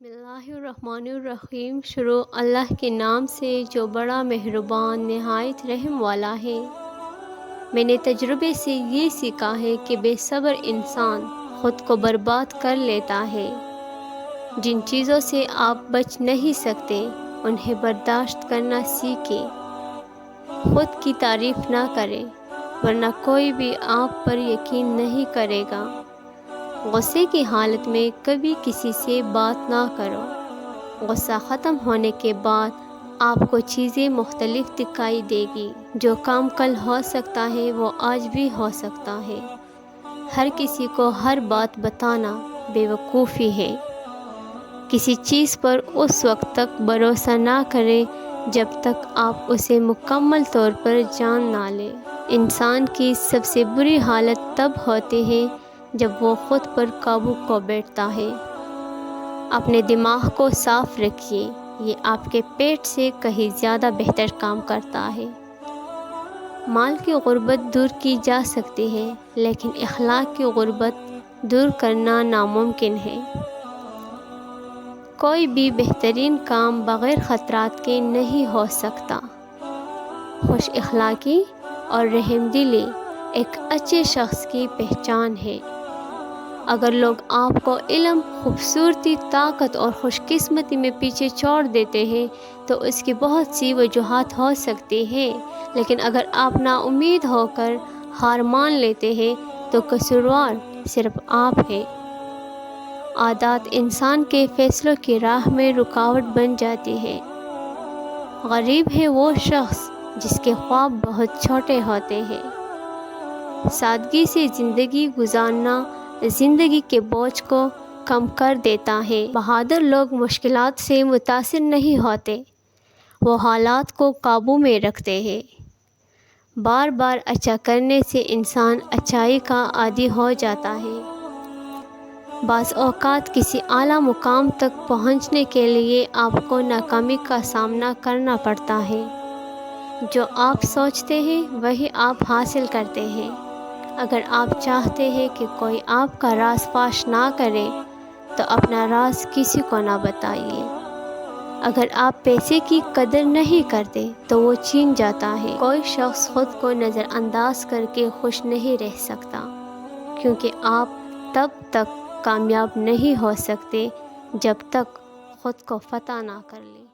بسم اللہ الرحمن الرحیم۔ شروع اللہ کے نام سے جو بڑا مہربان نہایت رحم والا ہے۔ میں نے تجربے سے یہ سیکھا ہے کہ بے صبر انسان خود کو برباد کر لیتا ہے۔ جن چیزوں سے آپ بچ نہیں سکتے انہیں برداشت کرنا سیکھیں۔ خود کی تعریف نہ کریں ورنہ کوئی بھی آپ پر یقین نہیں کرے گا۔ غصے کی حالت میں کبھی کسی سے بات نہ کرو۔ غصہ ختم ہونے کے بعد آپ کو چیزیں مختلف دکھائی دے گی۔ جو کام کل ہو سکتا ہے وہ آج بھی ہو سکتا ہے۔ ہر کسی کو ہر بات بتانا بے وقوفی ہے۔ کسی چیز پر اس وقت تک بھروسہ نہ کریں جب تک آپ اسے مکمل طور پر جان نہ لیں۔ انسان کی سب سے بری حالت تب ہوتی ہے جب وہ خود پر قابو کھو بیٹھتا ہے۔ اپنے دماغ کو صاف رکھیے، یہ آپ کے پیٹ سے کہیں زیادہ بہتر کام کرتا ہے۔ مال کی غربت دور کی جا سکتی ہے لیکن اخلاق کی غربت دور کرنا ناممکن ہے۔ کوئی بھی بہترین کام بغیر خطرات کے نہیں ہو سکتا۔ خوش اخلاقی اور رحم دلی ایک اچھے شخص کی پہچان ہے۔ اگر لوگ آپ کو علم، خوبصورتی، طاقت اور خوش قسمتی میں پیچھے چھوڑ دیتے ہیں تو اس کی بہت سی وجوہات ہو سکتی ہیں، لیکن اگر آپ نا امید ہو کر ہار مان لیتے ہیں تو قصوروار صرف آپ ہیں۔ عادات انسان کے فیصلوں کی راہ میں رکاوٹ بن جاتی ہے۔ غریب ہے وہ شخص جس کے خواب بہت چھوٹے ہوتے ہیں۔ سادگی سے زندگی گزارنا زندگی کے بوجھ کو کم کر دیتا ہے۔ بہادر لوگ مشکلات سے متاثر نہیں ہوتے، وہ حالات کو قابو میں رکھتے ہیں۔ بار بار اچھا کرنے سے انسان اچھائی کا عادی ہو جاتا ہے۔ بعض اوقات کسی اعلیٰ مقام تک پہنچنے کے لیے آپ کو ناکامی کا سامنا کرنا پڑتا ہے۔ جو آپ سوچتے ہیں وہی آپ حاصل کرتے ہیں۔ اگر آپ چاہتے ہیں کہ کوئی آپ کا راز فاش نہ کرے تو اپنا راز کسی کو نہ بتائیے۔ اگر آپ پیسے کی قدر نہیں کرتے تو وہ چھین جاتا ہے۔ کوئی شخص خود کو نظر انداز کر کے خوش نہیں رہ سکتا، کیونکہ آپ تب تک کامیاب نہیں ہو سکتے جب تک خود کو فتح نہ کر لیں۔